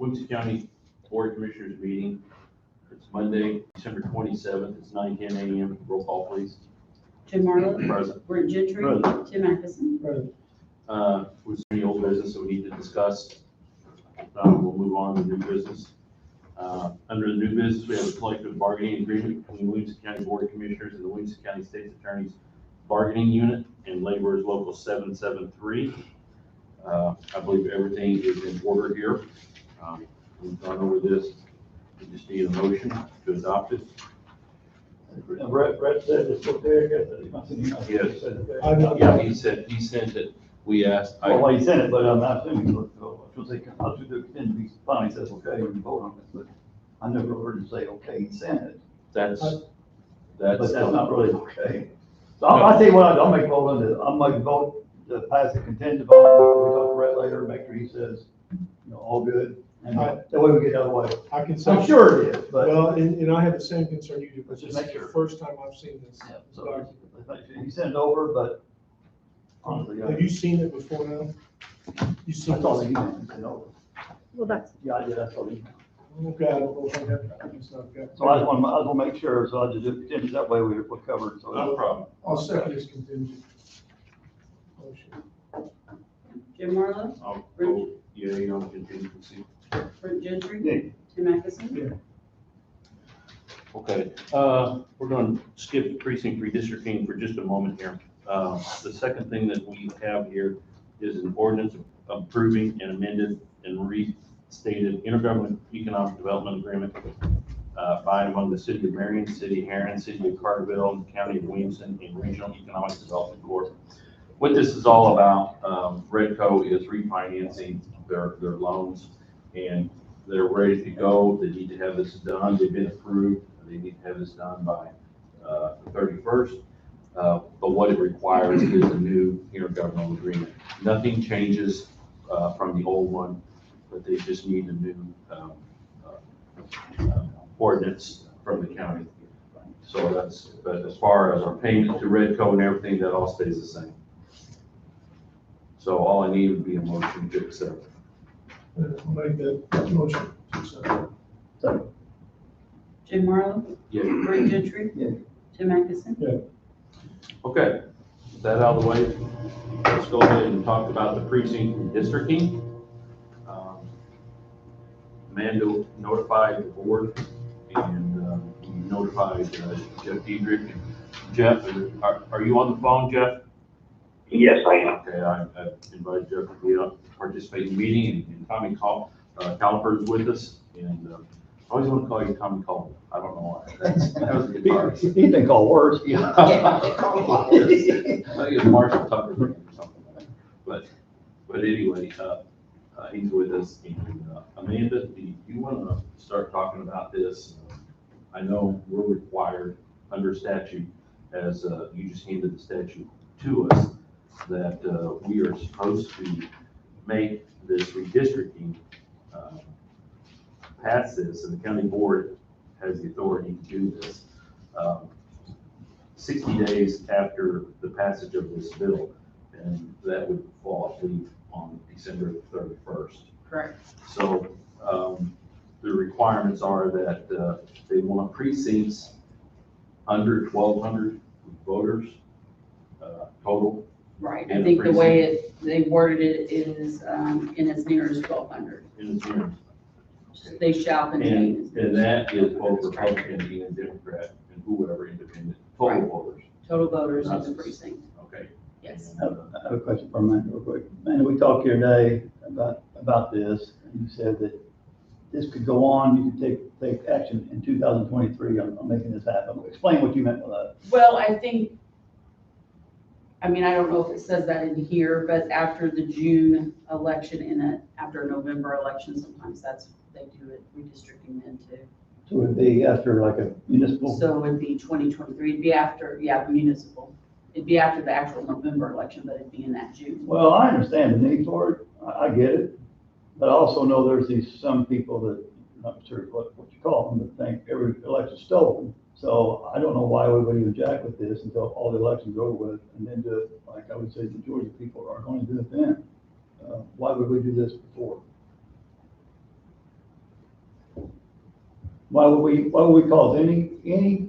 Quincy County Board of Commissioners meeting. It's Monday, December 27th. It's 9:10 a.m. Roll call, please. Jim Marlowe. Present. Brent Gentry. Present. Tim Atkinson. Was there any old business that we need to discuss? We'll move on to new business. Under the new business, we have a collective bargaining agreement between the Williamson County Board of Commissioners and the Williamson County State's Attorney's Bargaining Unit and Laborers Local 773. I believe everything is in order here. We've gone over this. We just need a motion to adopt it. Brett said it's okay, I guess, that he must have emailed. Yes. Yeah. Yeah, he sent it. We asked. Well, he sent it, but I'm not assuming, I'll do the extend, he finally says, okay, we can vote on this, but I never heard him say, okay, he sent it, That's but that's not really okay. So I'll tell you what, I'll make a vote on this, I'll make a vote to pass the contingent bond, we talk to Brett later, make sure he says, all good, and that way we get out of the way. I can say. I'm sure it is, but. Well, and I have the same concern you do, but Let's just this is make sure. the first time I've seen this. Yeah, so he sent it over, but honestly, Have you seen it before now? You seen I saw the it? email, he sent it over. Well, that's, Yeah, I did, I saw the email. Okay, I don't know if I have, I just not got. So I just want to make sure, so I just do contingent, that way we're covered, so. no problem. I'll second this contingent motion. Jim Marlowe. I'll vote yea on contingency. Brent Gentry. Yeah. Tim Atkinson. Yeah. Okay, we're going to skip precinct redistricting for just a moment here. The second thing that we have here is an ordinance approving an amended and restated intergovernmental economic development agreement by and among the City of Marion, City of Heron, City of Carterville, and County of Williamson, and Regional Economic Development Corp. What this is all about, Redco is refinancing their loans, and they're ready to go. They need to have this done. They've been approved. They need to have this done by the 31st. But what it requires is a new intergovernmental agreement. Nothing changes from the old one, but they just need a new ordinance from the county. So that's, but as far as our payment to Redco and everything, that all stays the same. So all I need would be a motion to accept. I'll make that motion. So, Jim Marlowe. Yeah. Brent Gentry. Yeah. Tim Atkinson. Okay, with that out of the way, let's go ahead and talk about the precinct redistricting. Amanda notified the board and we notified Jeff Diedrich. And Jeff, are you on the phone, Jeff? Yes, I am. Okay, I invited Jeff to be up, participate in the meeting, and Tommy Caliper is with us, and I always want to call you Tommy Caliper. I don't know why. That was a good part. he's been called worse. Yeah. I think it's Marshall Tucker or something. But anyway, he's with us. And Amanda, do you want to start talking about this? I know we're required under statute, as you just handed the statute to us, that we are supposed to make this redistricting, pass this, and the county board has the authority to do this. 60 days after the passage of this bill, and that would fall, I believe, on December 31st. Correct. So the requirements are that they want precincts under 1,200 voters total. Right. And I think the precinct. way they worded it is in as near as 1,200. In the year. They shall contain. And that is both Republican and Democrat and whoever independent, total Right. voters. Total voters in the precinct. Okay. Yes. I have a question for Amanda real quick. Amanda, we talked here today about this, and you said that this could go on, you could take action in 2023 on making this happen. Explain what you meant by that. Well, I think, I mean, I don't know if it says that in here, but after the June election and after a November election, sometimes they do it redistricting then too. So it'd be after like a municipal. So it'd be 2023, it'd be after, the municipal. It'd be after the actual November election, but it'd be in that June. Well, I understand the need for it, I get it, but I also know there's some people that, I'm not sure what you call them, that think every election's stolen. So I don't know why we would even jack with this until all the elections are over with, and then do it, like I would say, the Georgia people are going to do it then. Why would we do this before? why would we cause any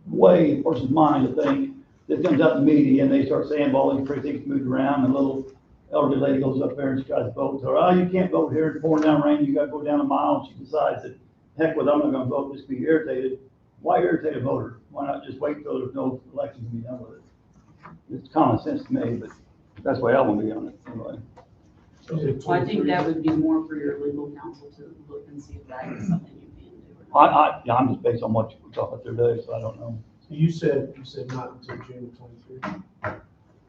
way, a person's mind to think that comes out in the media and they start saying, well, all these precincts moved around, and a little elderly lady goes up there and she tries to vote, so, oh, you can't vote here, it's pouring down rain, you gotta go down a mile, and she decides that, heck with it, I'm not gonna vote, just be irritated. Why irritate a voter? Why not just wait till there's no election to be done with it? It's common sense to me, but that's the way I want to be on it, anyway. Well, I think that would be more for your legal counsel to look and see if that is something you can do or not. Yeah, I'm just based on what we talked about today, so I don't know. You said not until June of 23.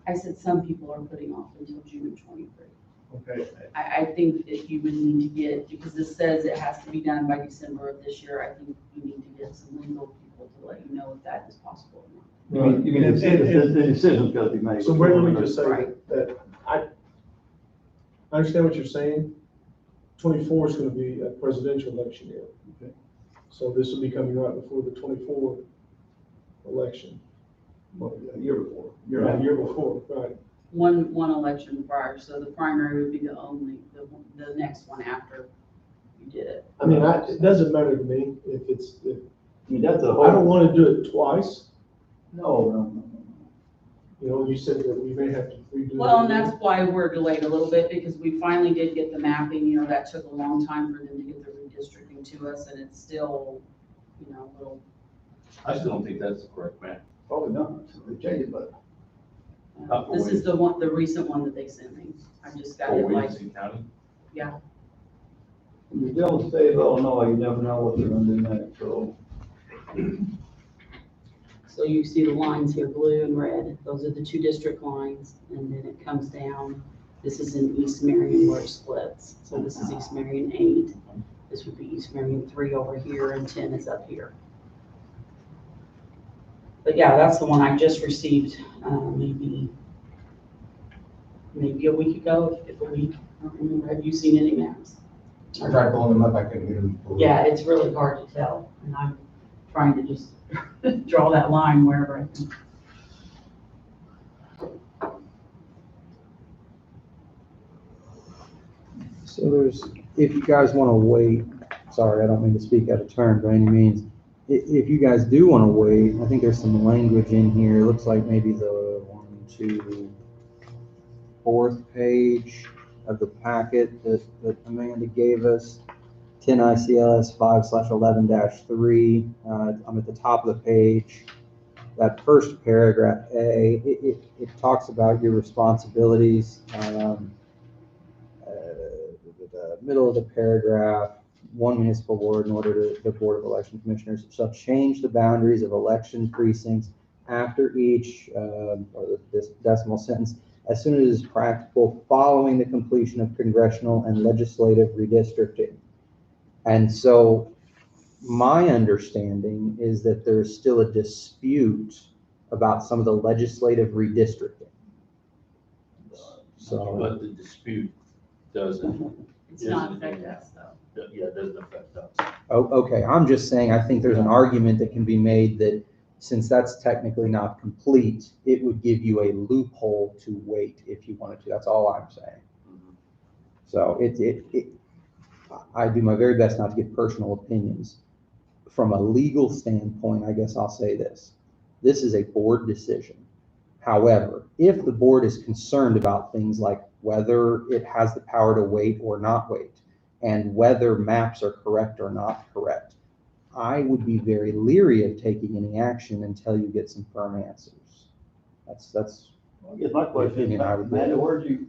I said some people are putting off until June of 23. Okay. I think that you would need to get, because this says it has to be done by December of this year, I think you need to get some legal people to let you know if that is possible or not. You mean, the decision's got to be made. So where do we just say Right. that I understand what you're saying. 24 is going to be a presidential election year. Okay. So this will be coming right before the 24 election. Well, a year before. Yeah, the year before, right. One election prior, so the primary would be the next one after you did it. I mean, it doesn't matter to me if I mean, that's a I whole. don't want to do it twice. No. You know, you said that we may have to redo. Well, and it. that's why we're delayed a little bit, because we finally did get the mapping, that took a long time for them to get the redistricting to us, and it's still, a little. I still don't think that's the correct map. Probably not, they changed it, but. This is the recent one that they sent me. I just got For it like, Williamson County. When you deal with the state of Illinois, you never know what they're gonna do next, so. so you see the lines here, blue and red, those are the two district lines, and then it comes down. This is in East Marion where it splits, so this is East Marion 8. This would be East Marion 3 over here, and 10 is up here. But yeah, that's the one I just received, maybe a week ago, if a week. I don't remember. Have you seen any maps? I tried pulling them up, I couldn't get them. pulled up. Yeah, it's really hard to tell, and I'm trying to just draw that line wherever I can. So if you guys want to wait, sorry, I don't mean to speak out of turn by any means. If you guys do want to wait, I think there's some language in here. It looks like maybe the 4th page of the packet that Amanda gave us. 10 ICLS 5/11-3. I'm at the top of the page. That first paragraph A, it talks about your responsibilities. The middle of the paragraph, one municipal board, in order to the Board of Election Commissioners shall change the boundaries of election precincts after each, or this decimal sentence, as soon as it is practical following the completion of congressional and legislative redistricting. And so my understanding is that there's still a dispute about some of the legislative redistricting. So, But the dispute doesn't. It's not affect us, though. Yeah, it doesn't affect us. oh, okay, I'm just saying, I think there's an argument that can be made that since that's technically not complete, it would give you a loophole to wait if you wanted to. That's all I'm saying. So I do my very best not to give personal opinions. From a legal standpoint, I guess I'll say this. This is a board decision. However, if the board is concerned about things like whether it has the power to wait or not wait, and whether maps are correct or not correct, I would be very leery of taking any action until you get some firm answers. That's I guess my question is, Amanda, where do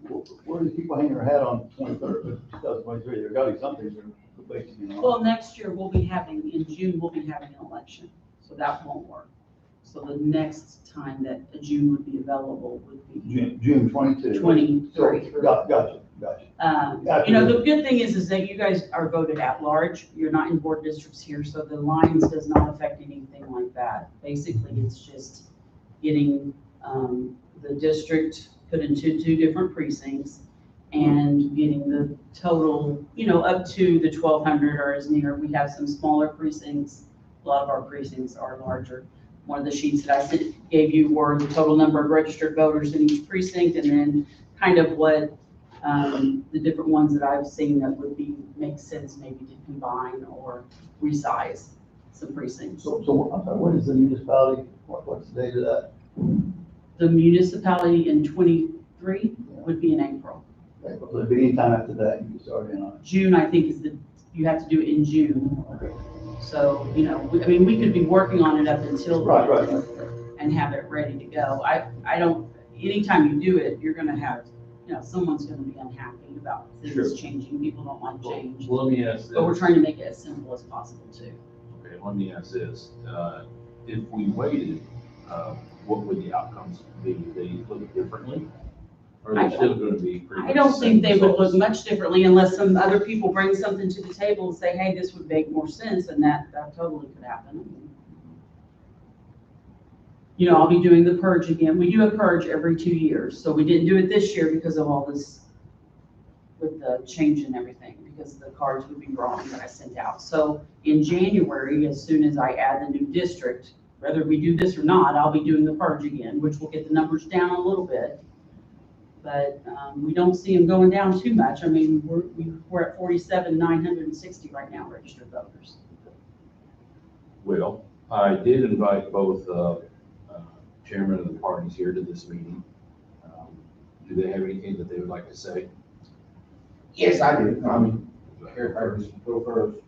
people hang their hat on 23rd of 2023? There's got to be something they're basing it on. Well, next year in June, we'll be having an election, so that won't work. So the next time that a June would be available would be June 22. 23. Gotcha. The good thing is that you guys are voted at large. You're not in board districts here, so the lines does not affect anything like that. Basically, it's just getting the district put into 2 different precincts and getting the total, up to the 1,200 or as near. We have some smaller precincts. A lot of our precincts are larger. One of the sheets that I gave you were the total number of registered voters in each precinct, and then kind of what the different ones that I've seen that would make sense maybe to combine or resize some precincts. So, I'm sorry, what is the municipality, what's the date of that? The municipality in 23 would be in April. Okay, so it'd be any time after that, you can start in on June, I think, you have to do it in June. it. Okay. So, we could be working on it up until Right, then and have it ready to go. I don't, anytime you do it, you're gonna have, someone's gonna be unhappy about things Sure. changing. People don't like change. Well, let me ask But we're this. trying to make it as simple as possible too. Okay, let me ask this. If we waited, what would the outcomes be? Would they look differently? Or are they still gonna be pretty much I don't the think same they would look results? much differently unless some other people bring something to the table and say, hey, this would make more sense, and that totally could happen. I'll be doing the purge again. We do a purge every 2 years, so we didn't do it this year because of all this with the change and everything, because the cards would be wrong that I sent out. So in January, as soon as I add the new district, whether we do this or not, I'll be doing the purge again, which will get the numbers down a little bit. But we don't see them going down too much. We're at 47,960 right now, registered voters. Well, I did invite both chairman of the parties here to this meeting. Do they have anything that they would like to say? Yes, I do. Here, I just go first.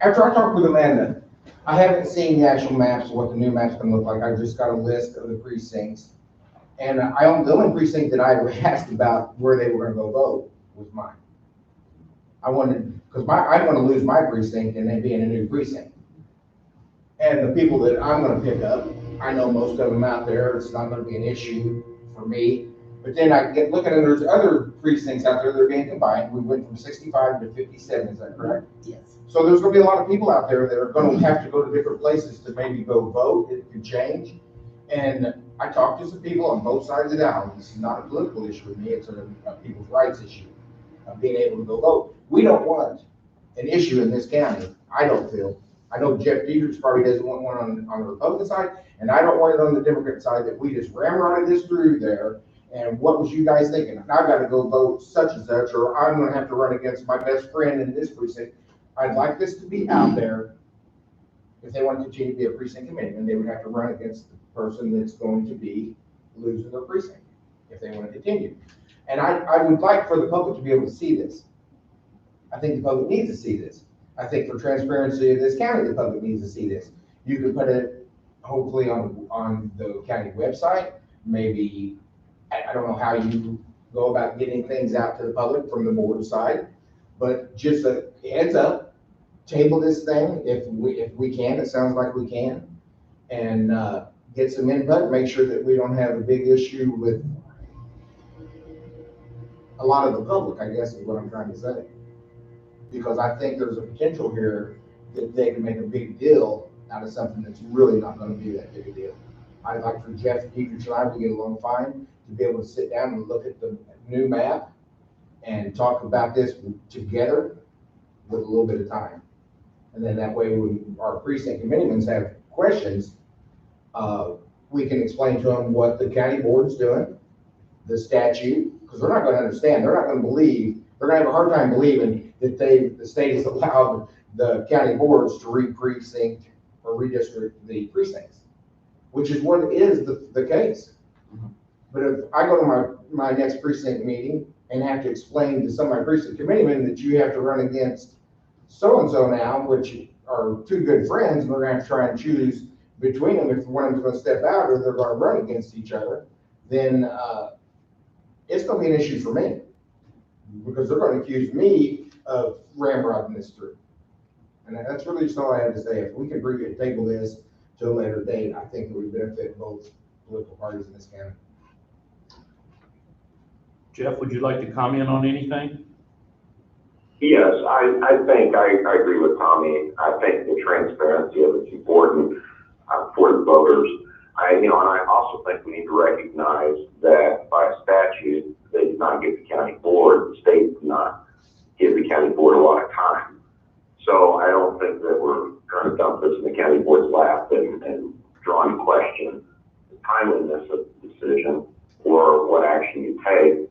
After I talked with Amanda, I haven't seen the actual maps, what the new map's gonna look like. I just got a list of the precincts. And the only precinct that I ever asked about where they were gonna go vote was mine. I wanted, because I don't wanna lose my precinct and then be in a new precinct. And the people that I'm gonna pick up, I know most of them out there, it's not gonna be an issue for me. But then I get looking, and there's other precincts out there that are being combined. We went from 65 to 57, is that correct? Yes. So there's gonna be a lot of people out there that are gonna have to go to different places to maybe go vote. It could change. And I talked to some people on both sides of the aisle. This is not a political issue with me, it's a people's rights issue of being able to go vote. We don't want an issue in this county, I don't feel. I know Jeff Dietrich probably doesn't want one on the Republican side, and I don't want it on the Democrat side, that we just ramrodded this through there. And what was you guys thinking? I've got to go vote such and such, or I'm gonna have to run against my best friend in this precinct. I'd like this to be out there. If they want to continue to be a precinct committee, then they would have to run against the person that's going to be losing their precinct, if they want to continue. And I would like for the public to be able to see this. I think the public needs to see this. I think for transparency of this county, the public needs to see this. You could put it hopefully on the county website, maybe, I don't know how you go about getting things out to the public from the board side, but just a heads up, table this thing if we can, it sounds like we can, and get some input, make sure that we don't have a big issue with a lot of the public, I guess is what I'm trying to say. Because I think there's a potential here that they can make a big deal out of something that's really not gonna be that big a deal. I'd like for Jeff Dietrich and I to get along fine, to be able to sit down and look at the new map and talk about this together with a little bit of time. And then that way, when our precinct committeemen have questions, we can explain to them what the county board's doing, the statute, because they're not gonna understand, they're not gonna believe, they're gonna have a hard time believing that the state has allowed the county boards to re-precinct or redistrict the precincts, which is what is the case. But if I go to my next precinct meeting and have to explain to some of my precinct committeemen that you have to run against so-and-so now, which are two good friends, and we're gonna have to try and choose between them if one of them's gonna step out or they're gonna run against each other, then it's gonna be an issue for me. Because they're gonna accuse me of ramrodding this through. And that's really just all I have to say. If we can table this to a later date, I think it would benefit both political parties in this county. Jeff, would you like to comment on anything? Yes, I think I agree with Tommy. I think the transparency of it's important for the voters. And I also think we need to recognize that by statute, they did not give the county board, the state did not give the county board a lot of time. So I don't think that we're trying to dump this in the county board's lap and draw into question the timeliness of the decision or what action you take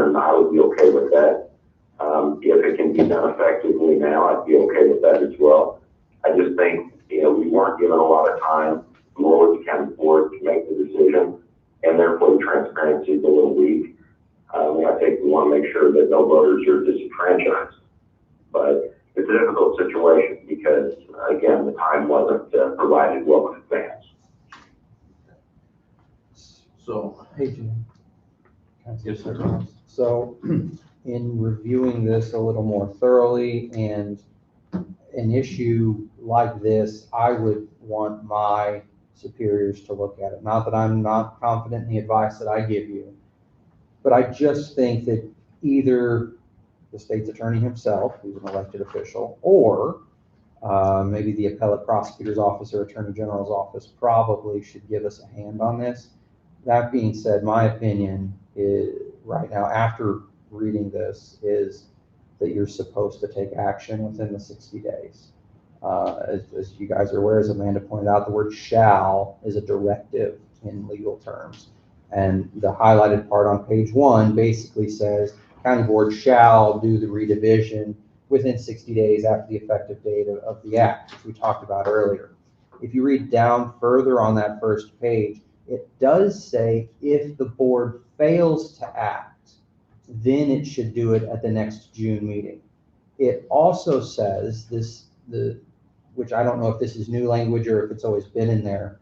then I would be okay with that. If it can be done effectively now, I'd be okay with that as well. I just think, we weren't given a lot of time, nor the county board, to make the decision, and therefore the transparency is a little weak. I think we want to make sure that no voters are disenfranchised. But it's a difficult situation because, again, the time wasn't provided well in advance. So, Hey, Jim. yes, sir. So in reviewing this a little more thoroughly and an issue like this, I would want my superiors to look at it. Not that I'm not confident in the advice that I give you, but I just think that either the state's attorney himself, who's an elected official, or maybe the appellate prosecutor's office or attorney general's office probably should give us a hand on this. That being said, my opinion is right now, after reading this, is that you're supposed to take action within the 60 days. As you guys are aware, as Amanda pointed out, the word shall is a directive in legal terms. And the highlighted part on page 1 basically says, county board shall do the redivision within 60 days after the effective date of the act, which we talked about earlier. If you read down further on that first page, it does say if the board fails to act, then it should do it at the next June meeting. It also says which I don't know if this is new language or if it's always been in there.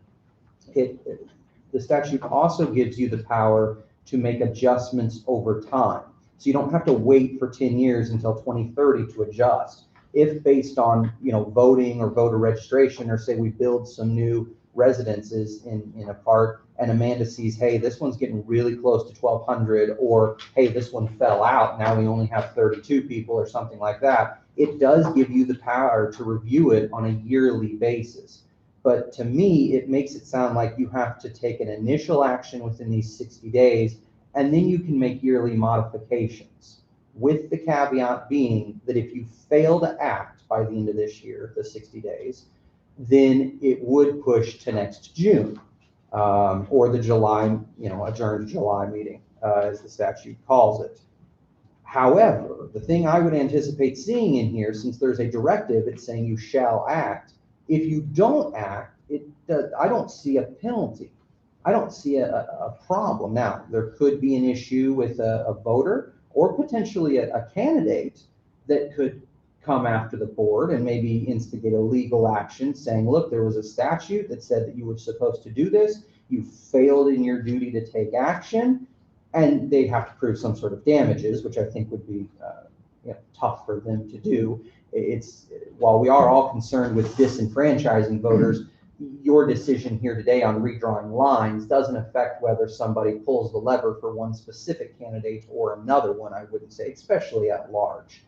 The statute also gives you the power to make adjustments over time. So you don't have to wait for 10 years until 2030 to adjust. If based on, voting or voter registration, or say we build some new residences in a part and Amanda sees, hey, this one's getting really close to 1,200, or hey, this one fell out, now we only have 32 people or something like that, it does give you the power to review it on a yearly basis. But to me, it makes it sound like you have to take an initial action within these 60 days, and then you can make yearly modifications, with the caveat being that if you fail to act by the end of this year, the 60 days, then it would push to next June, or the July, adjourned July meeting, as the statute calls it. However, the thing I would anticipate seeing in here, since there's a directive, it's saying you shall act. If you don't act, I don't see a penalty. I don't see a problem. Now, there could be an issue with a voter or potentially a candidate that could come after the board and maybe instigate a legal action saying, look, there was a statute that said that you were supposed to do this. You failed in your duty to take action, and they'd have to prove some sort of damages, which I think would be tough for them to do. While we are all concerned with disenfranchising voters, your decision here today on redrawing lines doesn't affect whether somebody pulls the lever for one specific candidate or another one, I wouldn't say, especially at large.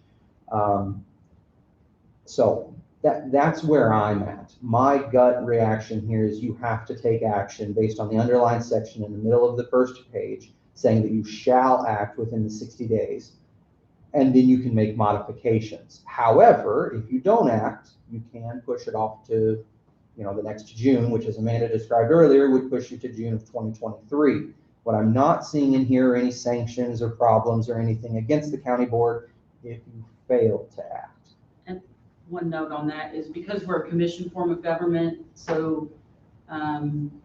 So that's where I'm at. My gut reaction here is you have to take action based on the underlined section in the middle of the first page saying that you shall act within the 60 days, and then you can make modifications. However, if you don't act, you can push it off to the next June, which, as Amanda described earlier, would push you to June of 2023. What I'm not seeing in here are any sanctions or problems or anything against the county board if you fail to act. And one note on that is because we're a commission form of government, so I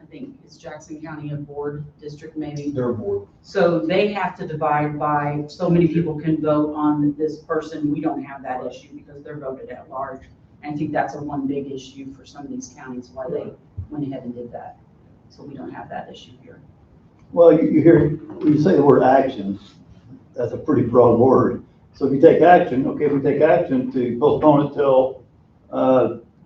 think it's Jackson County a board district maybe. Their board. So they have to divide by so many people can vote on this person. We don't have that issue because they're voted at large. And I think that's one big issue for some of these counties, why they went ahead and did that. So we don't have that issue here. Well, you say the word actions, that's a pretty broad word. So if you take action, okay, if we take action to postpone it till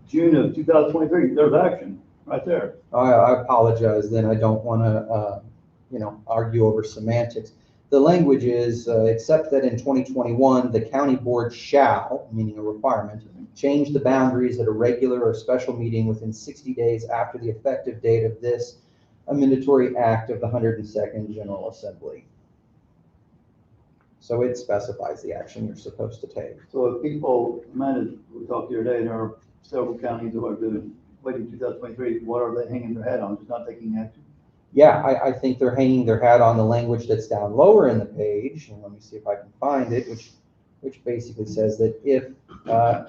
June of 2023, there's action right there. I apologize then. I don't want to, argue over semantics. The language is, except that in 2021, the county board shall, meaning a requirement, change the boundaries at a regular or special meeting within 60 days after the effective date of this amendatory act of the 102nd General Assembly. So it specifies the action you're supposed to take. So if people, Amanda, we talked the other day, there are several counties who are doing, waiting 2023, what are they hanging their hat on, just not taking action? yeah, I think they're hanging their hat on the language that's down lower in the page, and let me see if I can find it, which basically says that if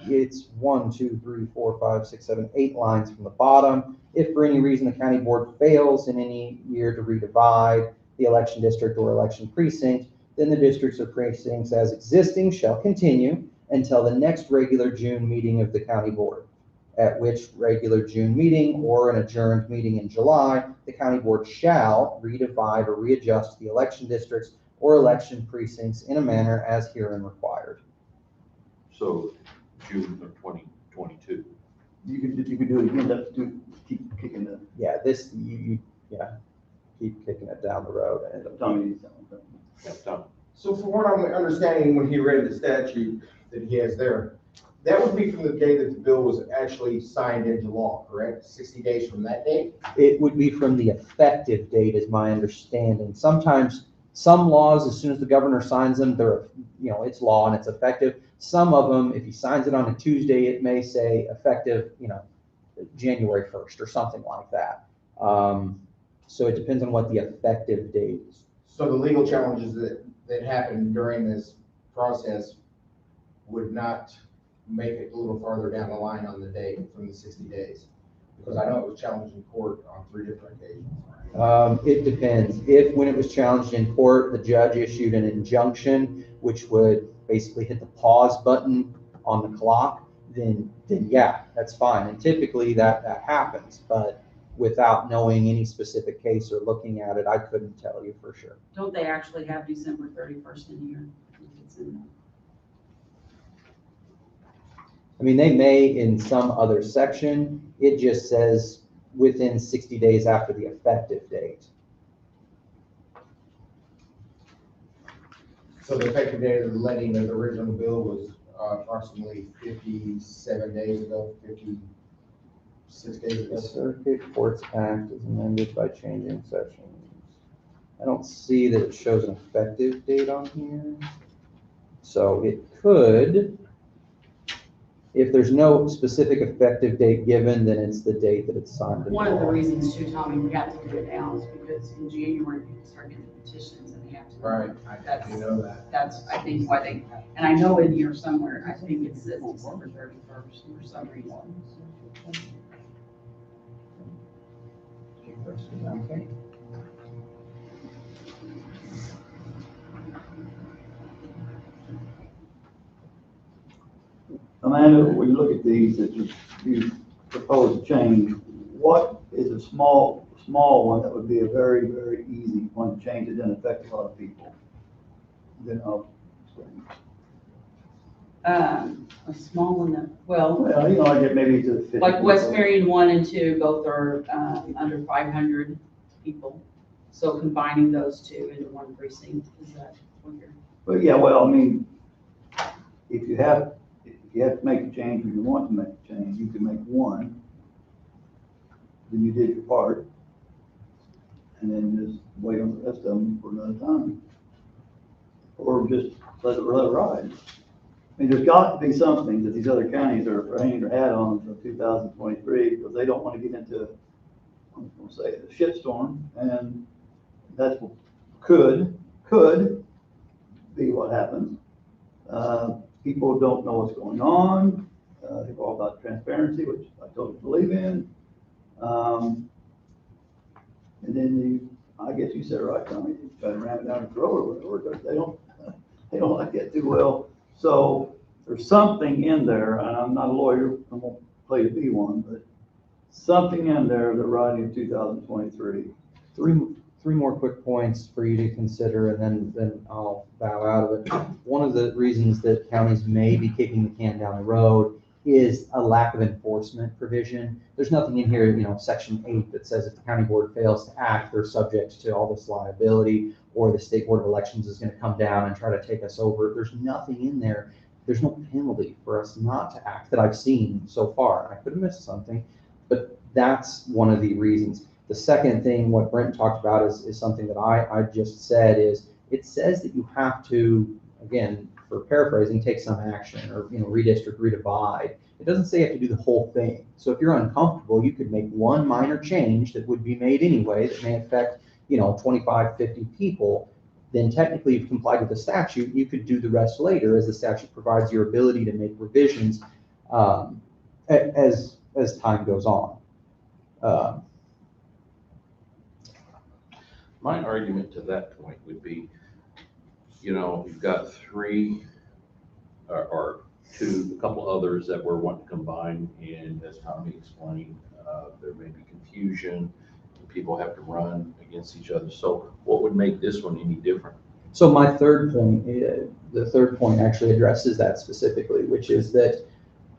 it's 1, 2, 3, 4, 5, 6, 7, 8 lines from the bottom, if for any reason the county board fails in any year to redivide the election district or election precinct, then the districts or precincts as existing shall continue until the next regular June meeting of the county board, at which regular June meeting or an adjourned meeting in July, the county board shall redivide or readjust the election districts or election precincts in a manner as herein required. So June of 2022. You could do it again, that's keep kicking the, Yeah, this, yeah, keep kicking it down the road. And Tommy. Yeah, done. So from what I'm understanding, when he read the statute that he has there, that would be from the day that the bill was actually signed into law, correct? 60 days from that date? It would be from the effective date is my understanding. Sometimes, some laws, as soon as the governor signs them, they're, it's law and it's effective. Some of them, if he signs it on a Tuesday, it may say effective, January 1st or something like that. So it depends on what the effective date is. So the legal challenges that happened during this process would not make it a little farther down the line on the date from the 60 days? Because I know it was challenged in court on 3 different occasions. It depends. If, when it was challenged in court, the judge issued an injunction, which would basically hit the pause button on the clock, then yeah, that's fine. And typically that happens, but without knowing any specific case or looking at it, I couldn't tell you for sure. Don't they actually have December 31st in here? I think it's in there. I mean, they may in some other section, it just says within 60 days after the effective date. So the effective date of the letting of the original bill was approximately 57 days ago, 56 days ago. The Circuit Courts Act is amended by changing sections. I don't see that it shows an effective date on here. So it could, if there's no specific effective date given, then it's the date that it's signed. One of the reasons too, Tommy, we have to do it now is because in January, people start getting petitions and they have to. Right, I do know that. That's, I think, why they, and I know in here somewhere, I think it says December 31st for some reason. Okay. Amanda, when you look at these that you propose to change, what is a small one that would be a very, very easy one to change that doesn't affect a lot of people? Then I'll explain. A small one that, well, Well, I get maybe to 50. like West Marion 1 and 2, both are under 500 people. So combining those two into one precinct, is that what you're? But yeah, well, I mean, if you have to make a change or you want to make a change, you can make one. Then you did your part. And then just wait on the rest of them for another time. Or just let it ride. I mean, there's got to be something that these other counties are hanging their hat on for 2023 because they don't want to get into, I'm going to say, a shitstorm. And that's what could be what happens. People don't know what's going on. They're all about transparency, which I totally believe in. And then I guess you said it right, Tommy, you try to ram it down the throat or whatever, because they don't like that too well. So there's something in there, and I'm not a lawyer, I'm gonna play to be one, but something in there that writing in 2023. Three more quick points for you to consider, and then I'll bow out of it. One of the reasons that counties may be kicking the can down the road is a lack of enforcement provision. There's nothing in here, section 8 that says if the county board fails to act, they're subject to all this liability, or the state board of elections is going to come down and try to take us over. There's nothing in there. There's no penalty for us not to act that I've seen so far. I could have missed something, but that's one of the reasons. The second thing, what Brent talked about is something that I just said is, it says that you have to again, for paraphrasing, take some action or, redistrict, redivide. It doesn't say you have to do the whole thing. So if you're uncomfortable, you could make one minor change that would be made anyway that may affect, 25, 50 people. Then technically you've complied with the statute. You could do the rest later as the statute provides your ability to make revisions as time goes on. My argument to that point would be, you've got three or two, a couple others that we're wanting to combine, and as Tommy explained, there may be confusion, and people have to run against each other. So what would make this one any different? So my third point, the third point actually addresses that specifically, which is that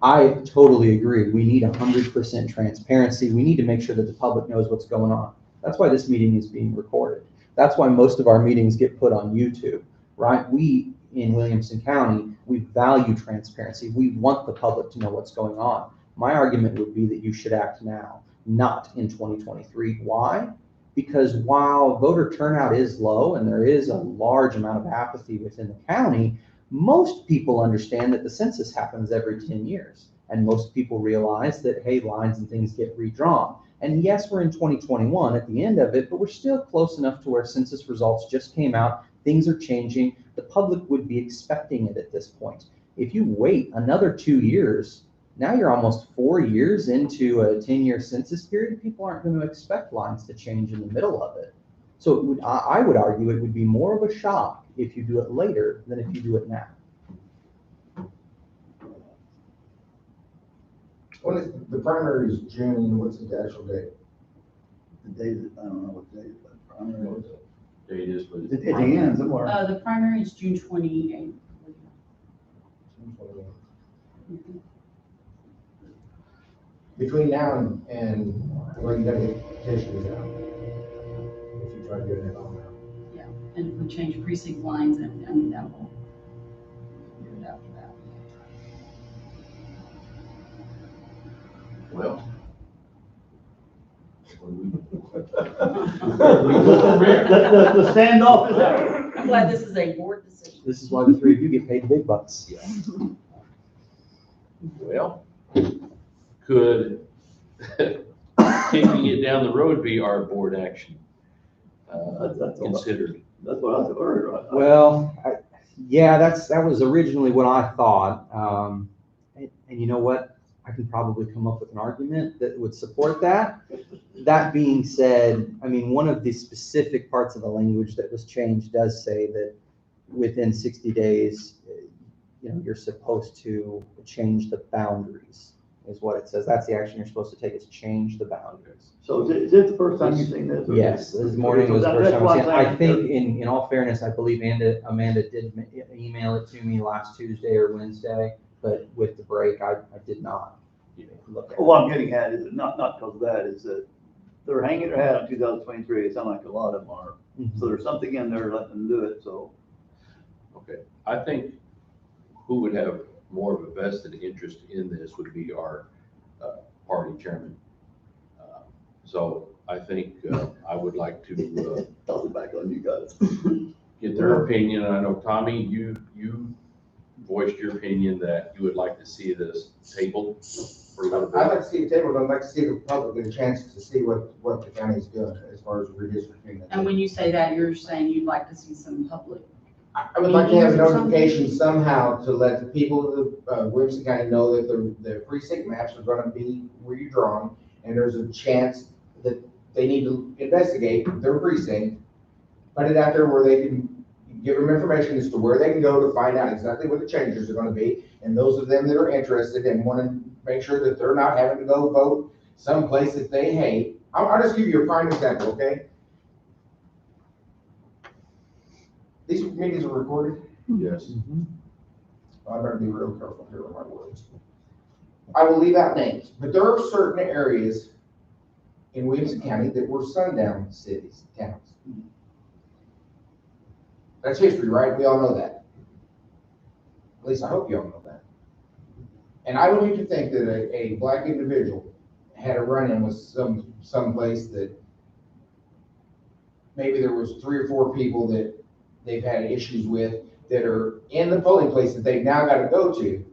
I totally agree. We need 100% transparency. We need to make sure that the public knows what's going on. That's why this meeting is being recorded. That's why most of our meetings get put on YouTube, right? We, in Williamson County, we value transparency. We want the public to know what's going on. My argument would be that you should act now, not in 2023. Why? Because while voter turnout is low and there is a large amount of apathy within the county, most people understand that the census happens every 10 years. And most people realize that, hey, lines and things get redrawn. And yes, we're in 2021 at the end of it, but we're still close enough to where census results just came out. Things are changing. The public would be expecting it at this point. If you wait another 2 years, now you're almost 4 years into a 10-year census period. People aren't going to expect lines to change in the middle of it. So I would argue it would be more of a shock if you do it later than if you do it now. When is the primary is June, what's the actual date? The date, I don't know what date, but primary. Date is, but It's at the end somewhere. The primary is June 28th. Between now and, well, you gotta get petitions out. If you try to get it on now. Yeah, and if we change precinct lines, and I mean, that will do it after that. well. The standoff is out. I'm glad this is a board decision. This is why the three of you get paid the big bucks. Yeah. Well, could kicking it down the road be our board action That's considered? That's what I was worried about. Well, yeah, that was originally what I thought. And you know what? I can probably come up with an argument that would support that. That being said, I mean, one of the specific parts of the language that was changed does say that within 60 days, you're supposed to change the boundaries, is what it says. That's the action you're supposed to take, is change the boundaries. So is it the first time you've seen this? Yes, this morning was the first That's time why I've seen it. I I'm think saying- in all fairness, I believe Amanda did email it to me last Tuesday or Wednesday, but with the break, I did not look at it. What I'm getting at is not because of that, is that they're hanging their hat on 2023. It sounds like a lot of them are. Mhm. So there's something in there letting them do it, so. Okay, I think who would have more of a vested interest in this would be our party chairman. So I think I would like to Toss it back on you guys. get their opinion. I know, Tommy, you voiced your opinion that you would like to see this tabled for a little I'd bit. like to see a table, but I'd like to see the public get a chance to see what the county's doing as far as redistricting. And when you say that, you're saying you'd like to see some public. I would like to have a Meetings or something? notification somehow to let the people of Williamson County know that the precinct maps are gonna be redrawn, and there's a chance that they need to investigate their precinct, put it out there where they can give them information as to where they can go to find out exactly what the changes are gonna be, and those of them that are interested and wanna make sure that they're not having to go vote someplace that they hate. I'll just give you a prime example, okay? These meetings are recorded. Yes. Mhm. I better be real careful here with my words. I will leave out names, but there are certain areas in Williamson County that were sundown cities, towns. That's history, right? We all know that. At least I hope you all know that. And I don't need to think that a black individual had a run-in with someplace that maybe there was 3 or 4 people that they've had issues with, that are in the polling place that they've now got to go to,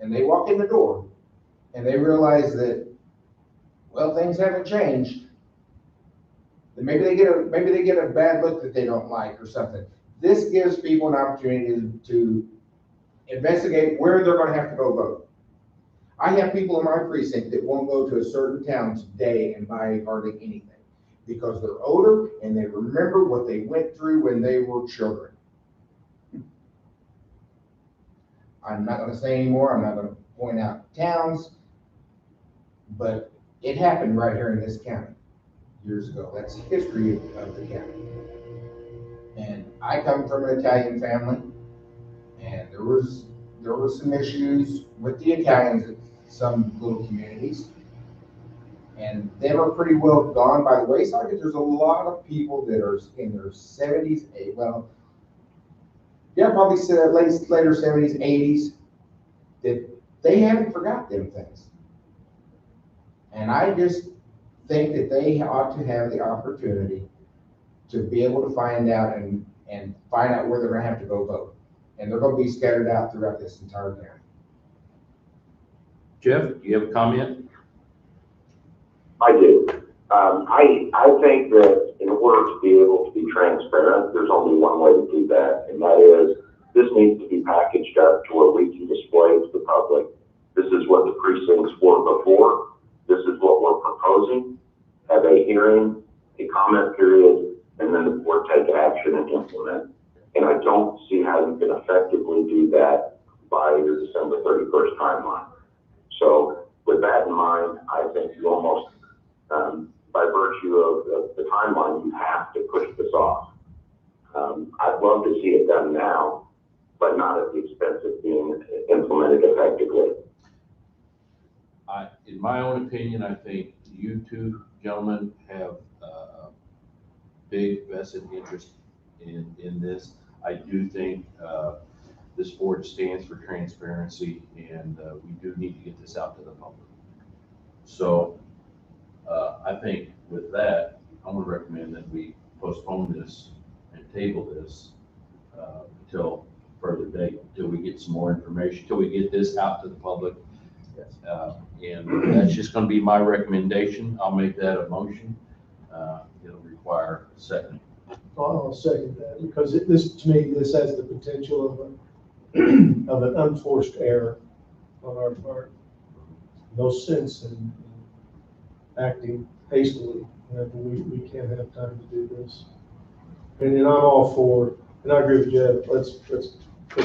and they walk in the door, and they realize that, well, things haven't changed, then maybe they get a bad look that they don't like or something. This gives people an opportunity to investigate where they're gonna have to go vote. I have people in my precinct that won't go to a certain town today and buy hardly anything because they're older and they remember what they went through when they were children. I'm not gonna say anymore, I'm not gonna point out towns, but it happened right here in this county years ago. That's history of the county. And I come from an Italian family, and there was some issues with the Italians in some little communities. And them are pretty well gone by the wayside, because there's a lot of people that are in their 70s, well, yeah, probably later 70s, 80s, that they haven't forgot them things. And I just think that they ought to have the opportunity to be able to find out and find out where they're gonna have to go vote. And they're gonna be scattered out throughout this entire county. Jeff, do you have a comment? I do. I think that in order to be able to be transparent, there's only one way to do that, and that is this needs to be packaged up to where we can display to the public. This is what the precincts were before. This is what we're proposing. Have a hearing, a comment period, and then the board take action and implement. And I don't see how you can effectively do that by your December 31st timeline. So with that in mind, I think you almost, by virtue of the timeline, you have to push this off. I'd love to see it done now, but not at the expense of being implemented effectively. In my own opinion, I think you two gentlemen have a big vested interest in this. I do think this board stands for transparency, and we do need to get this out to the public. So I think with that, I would recommend that we postpone this and table this until further date, until we get some more information, until we get this out to the public. And that's just going to be my recommendation. I'll make that a motion. It'll require a second. I'll second that, because to me, this has the potential of an unforced error on our part. No sense in acting hastily. We can't have time to do this. And I'm all for, and I agree with Jeff, let's put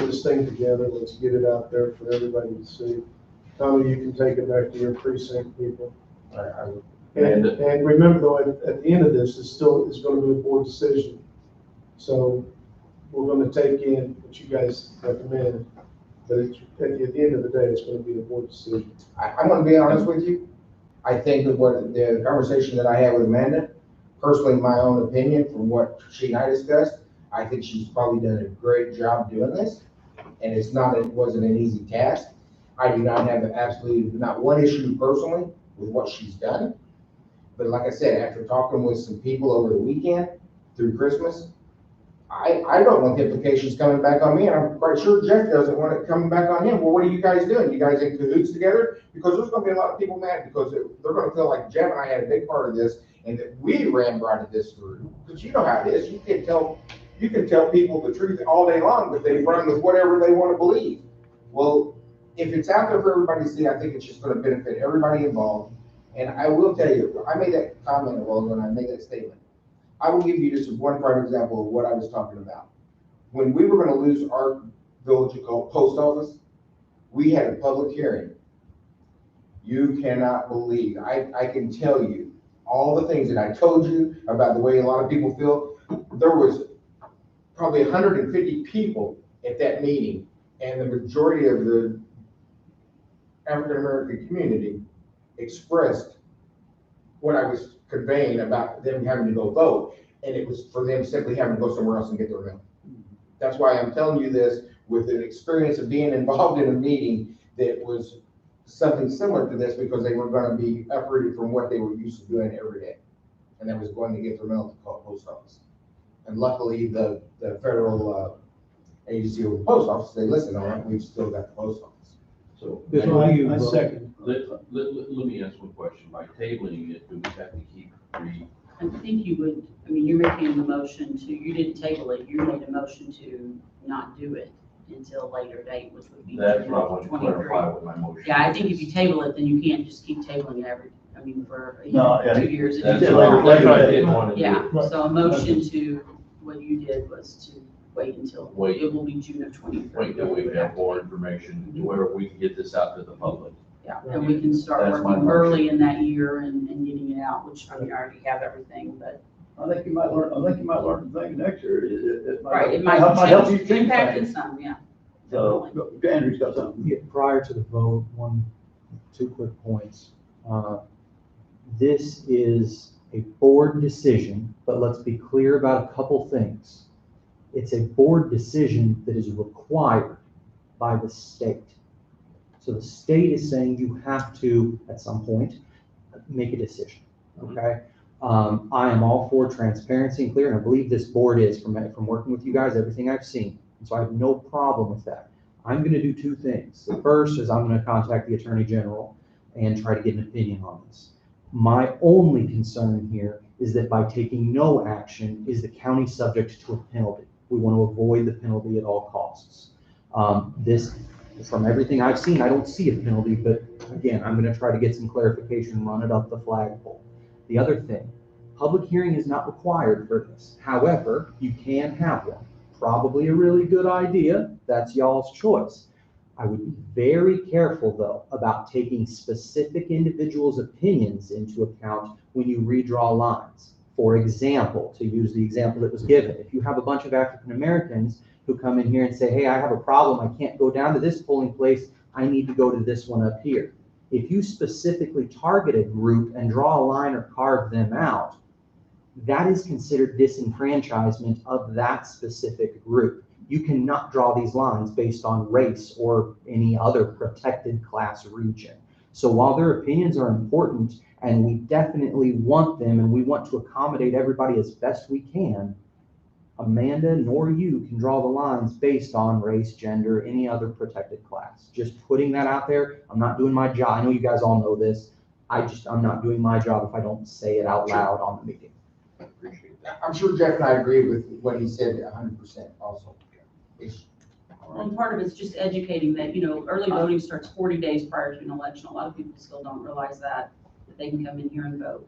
this thing together, let's get it out there for everybody to see. Tommy, you can take it back to your precinct people. And remember though, at the end of this, it's going to be a board decision. So we're going to take in what you guys recommend, but at the end of the day, it's going to be a board decision. I'm going to be honest with you. I think that what the conversation that I had with Amanda, personally, my own opinion from what she and I discussed, I think she's probably done a great job doing this. And it wasn't an easy task. I do not have absolutely not one issue personally with what she's done. But like I said, after talking with some people over the weekend through Christmas, I don't want the implications coming back on me, and I'm quite sure Jeff doesn't want it coming back on him. Well, what are you guys doing? You guys in cahoots together? Because there's going to be a lot of people mad because they're going to feel like Jeff and I had a big part of this, and that we ramrodded this through. Because you know how it is. You can tell people the truth all day long, but they run with whatever they want to believe. Well, if it's out there for everybody to see, I think it's just going to benefit everybody involved. And I will tell you, I made that comment a while ago, and I made that statement. I will give you just one prime example of what I was talking about. When we were going to lose our village post office, we had a public hearing. You cannot believe, I can tell you all the things that I told you about the way a lot of people feel. There was probably 150 people at that meeting, and the majority of the African-American community expressed what I was conveying about them having to go vote, and it was for them simply having to go somewhere else and get their mail. That's why I'm telling you this with an experience of being involved in a meeting that was something similar to this, because they were going to be uprooted from what they were used to doing every day, and that was going to get their mail to the post office. And luckily, the federal And you just see over the post office, say, listen, all right, we've still got the post office. So So I second. let me ask one question. By tabling it, do we have to keep I think you would, I mean, you're making the motion to, you didn't table it, you made a motion to not do it until a later date, which would be. that's what I want to 23. clarify with my motion. Yeah, I think if you table it, then you can't just keep tabling it for No, yeah. 2 years. It That's needs to what go I later. didn't want to do. Yeah, so a motion to, what you did was to wait until, Wait. it will be June of 23. Wait till we have more information to where we can get this out to the public. Yeah, and we can start That's my working motion. early in that year and getting it out, which, I mean, I already have everything, but. I think you might learn something next year. It Right, it might help you change, think impact things. in some, yeah. So, Andrew's got something. Yeah, prior to the vote, two quick points. This is a board decision, but let's be clear about a couple things. It's a board decision that is required by the state. So the state is saying you have to, at some point, make a decision, okay? I am all for transparency and clear, and I believe this board is, from working with you guys, everything I've seen. And so I have no problem with that. I'm gonna do two things. The first is I'm gonna contact the Attorney General and try to get an opinion on this. My only concern here is that by taking no action, is the county subject to a penalty? We want to avoid the penalty at all costs. From everything I've seen, I don't see a penalty, but again, I'm going to try to get some clarification and run it up the flagpole. The other thing, public hearing is not required for this. However, you can have one. Probably a really good idea. That's y'all's choice. I would be very careful, though, about taking specific individuals' opinions into account when you redraw lines. For example, to use the example that was given, if you have a bunch of African Americans who come in here and say, hey, I have a problem, I can't go down to this polling place, I need to go to this one up here. If you specifically target a group and draw a line or carve them out, that is considered disenfranchisement of that specific group. You cannot draw these lines based on race or any other protected class region. So while their opinions are important and we definitely want them and we want to accommodate everybody as best we can, Amanda nor you can draw the lines based on race, gender, any other protected class. Just putting that out there. I'm not doing my job. I know you guys all know this. I'm not doing my job if I don't say it out loud on the meeting. I appreciate that. I'm sure Jeff and I agree with what he said 100% also. Well, part of it's just educating that, early voting starts 40 days prior to an election. A lot of people still don't realize that they can come in here and vote.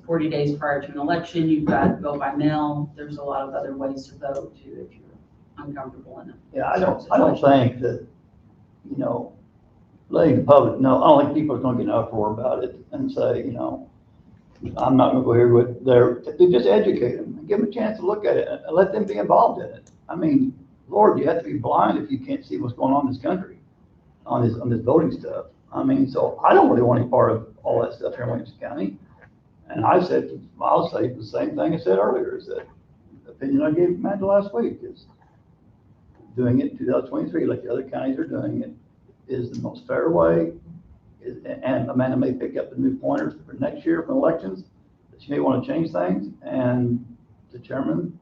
40 days prior to an election, you've got vote by mail. There's a lot of other ways to vote too, if you're uncomfortable in it. Yeah, I don't think that, letting the public know, I don't think people are gonna get an uproar about it and say, I'm not gonna go here with they just educate them, and give them a chance to look at it and let them be involved in it. I mean, Lord, you have to be blind if you can't see what's going on in this country, on this voting stuff. I mean, so I don't really want any part of all that stuff here in Williamson County. And I'll say the same thing I said earlier, is that the opinion I gave Amanda last week is doing it in 2023, like the other counties are doing it, is the most fair way. And Amanda may pick up the new pointers for next year for elections, that she may want to change things. And the chairman,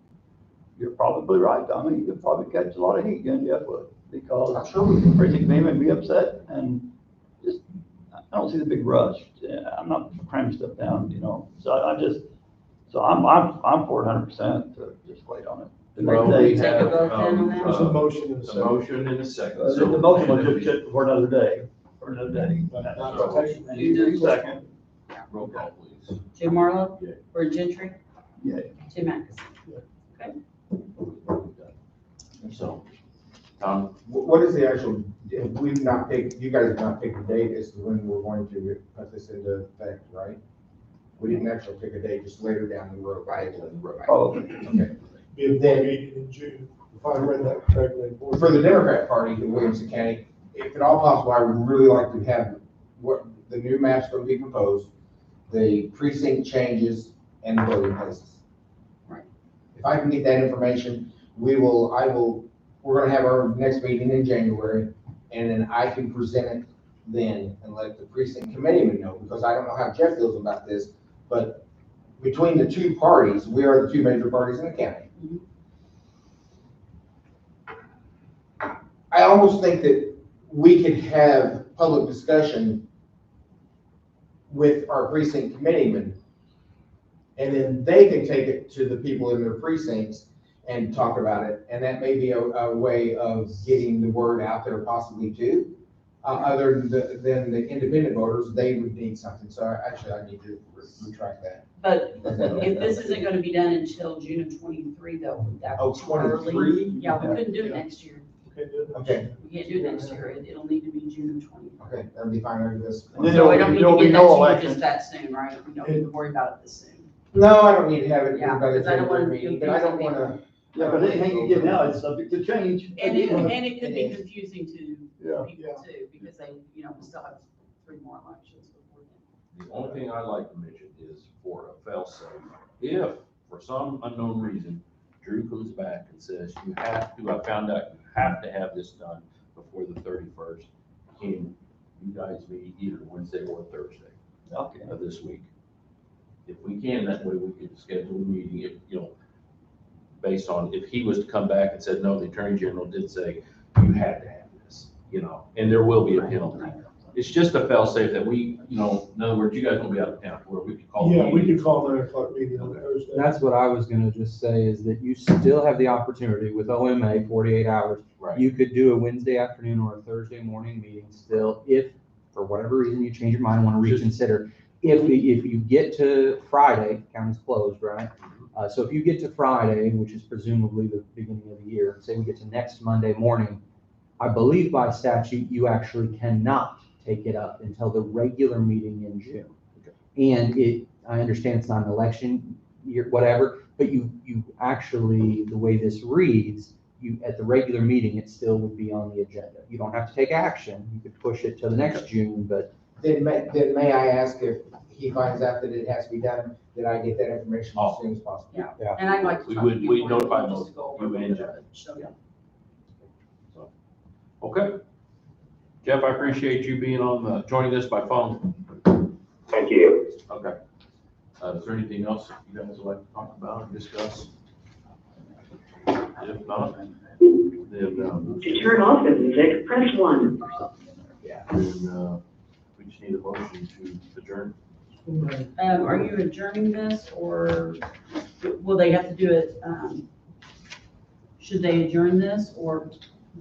you're probably right, Tommy. You could probably catch a lot of heat against Jeff Wood, because I'm sure we can. precinct committee may be upset, and just, I don't see the big rush. I'm not cramming stuff down, So I'm for 100% to just wait on it. Well, The we next day. Take a have, vote then on that? There's a motion and a a second. motion and a second. The motion was just set for another day, Second. Roll call, please. Jim Marlowe? Yeah. Roy Gentry? Yeah. Jim Mackes? So, Tom, What is the actual, if we've not picked, you guys have not picked a date as to when we're going to put this into effect, right? We didn't actually pick a date, just later down the road, right? Probably. Okay. Be a board meeting in June, if I read that correctly. For the Democrat Party in Williamson County, if at all possible, I would really like to have what the new map's going to be proposed, the precinct changes, and the voting places. Right. If I can get that information, we're going to have our next meeting in January, and then I can present it then and let the precinct committeeman know, because I don't know how Jeff feels about this, but between the two parties, we are the two major parties in the county. I almost think that we could have public discussion with our precinct committeemen. And then they can take it to the people in their precincts and talk about it. And that may be a way of getting the word out there possibly too. Other than the independent voters, they would need something. So I need to retract that. But if this isn't gonna be done until June of 23, though, would that Oh, be too early? 23? Yeah, we couldn't do it next year. Okay, good. Okay. We can't do it next year. It'll need to be June of 23. Okay, that'll be fine with this. And then So I don't need there'll to be get that no to you election. just that soon, right? We don't need to worry about it this soon. No, I don't need to have it Yeah, by the because I don't wanna January meeting, but I don't confuse wanna. Yeah, but anything you get now is subject to change. And it again. could be confusing to Yeah. people too, because they, we still have 3 more elections before then. The only thing I'd like to mention is for a fail-safe, if for some unknown reason, Drew comes back and says, you have to, I found out you have to have this done before the 31st, can you guys meet either Wednesday or Thursday Okay. of this week? If we can, that way we could schedule a meeting, if, based on, if he was to come back and said, no, the Attorney General did say, you had to have this, and there will be a penalty. It's just a fail-safe that we, in other words, you guys won't be out of town, where we could call. a Yeah, we meeting. could call 9 o'clock meeting on Okay. Thursday. That's what I was gonna just say, is that you still have the opportunity with OMA, 48 hours. Right. You could do a Wednesday afternoon or a Thursday morning meeting still, if, for whatever reason, you change your mind and want to reconsider. If you get to Friday, county's closed, right? So if you get to Friday, which is presumably the beginning of the year, say we get to next Monday morning, I believe by statute, you actually cannot take it up until the regular meeting in June. And I understand it's not an election year, whatever, but you actually, the way this reads, at the regular meeting, it still would be on the agenda. You don't have to take action. You could push it to the next June, but Then may I ask if he finds out that it has to be done, that I get that information as soon as possible? Yeah, and I'd like to We talk to would- you. we more, notify just to go you over and the- Jeff. so, yeah. Okay. Jeff, I appreciate you being joining us by phone. Thank you. Okay. Is there anything else you guys would like to talk about or discuss? If not, then, To turn off the music, press 1. we just need a motion to adjourn. Are you adjourning this, or will they have to do it, should they adjourn this, or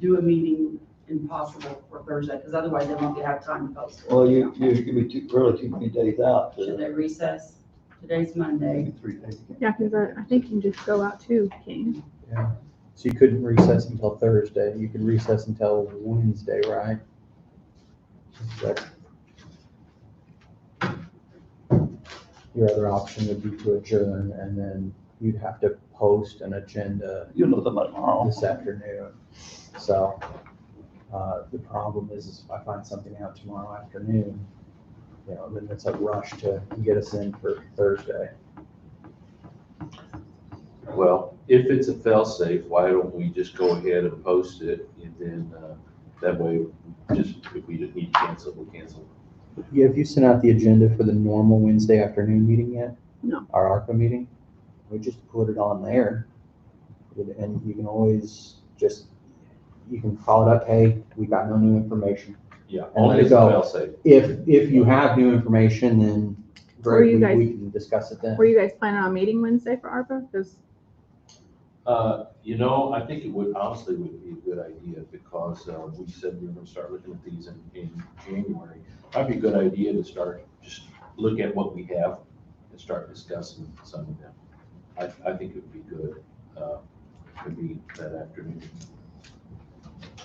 do a meeting impossible for Thursday? Because otherwise they won't have time to post it. Well, you could be too many days out. Should they recess? Today's Monday. Maybe 3 days. Yeah, because I think you can just go out too, King. yeah. So you couldn't recess until Thursday. You could recess until Wednesday, right? But your other option would be to adjourn, and then you'd have to post an agenda You'll know that by tomorrow. this afternoon. So, the problem is if I find something out tomorrow afternoon, then it's a rush to get us in for Thursday. Well, if it's a fail-safe, why don't we just go ahead and post it, and then, that way, just, if we need to cancel, we'll cancel. Yeah, have you sent out the agenda for the normal Wednesday afternoon meeting yet? No. Our ARPA meeting? We just put it on there. And you can always you can call it up, hey, we got no new information. Yeah, And let only it if it's a go. fail-safe. If you have new information, then Were you great, we guys- can discuss it then. Were you guys planning on meeting Wednesday for ARPA? Because I think it would be a good idea, because, we said we were gonna start looking at these in January. Might be a good idea to just look at what we have and start discussing some of them. I think it would be good, could be that afternoon,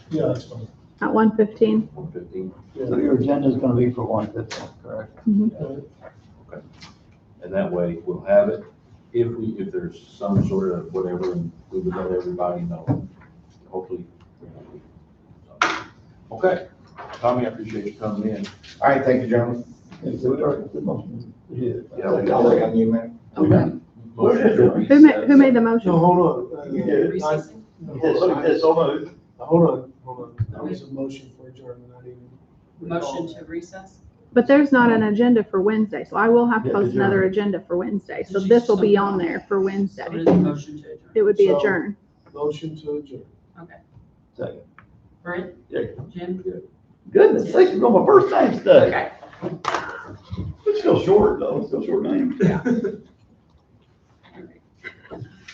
Yeah, that's fine. at 1:15. 1:15. So your agenda is gonna be for 1:15, correct? And that way we'll have it. If there's some sort of whatever, and we would let everybody know, hopefully. Okay, Tommy, I appreciate you coming in. All right, thank you, gentlemen. Okay, so we already did motion. Yeah. I'll wait on you, man. Motion to Who made the motion? No, hold on. Yeah. Recessing? Yes, yes, so moved. Hold on. That was a motion for adjournment, I didn't even recall Motion to that. recess? But there's not an agenda for Wednesday, so I will have to Yeah, post adjourn. another agenda for Wednesday. So Did you this will be so- on there for So Wednesday. it is a motion to adjourn. It would be So- adjourned. Motion to adjourn. Okay. Second. Brent? Yeah. Jim? Goodness sakes, we're on my first name today. Okay. It's still short though, it's still short name. Yeah.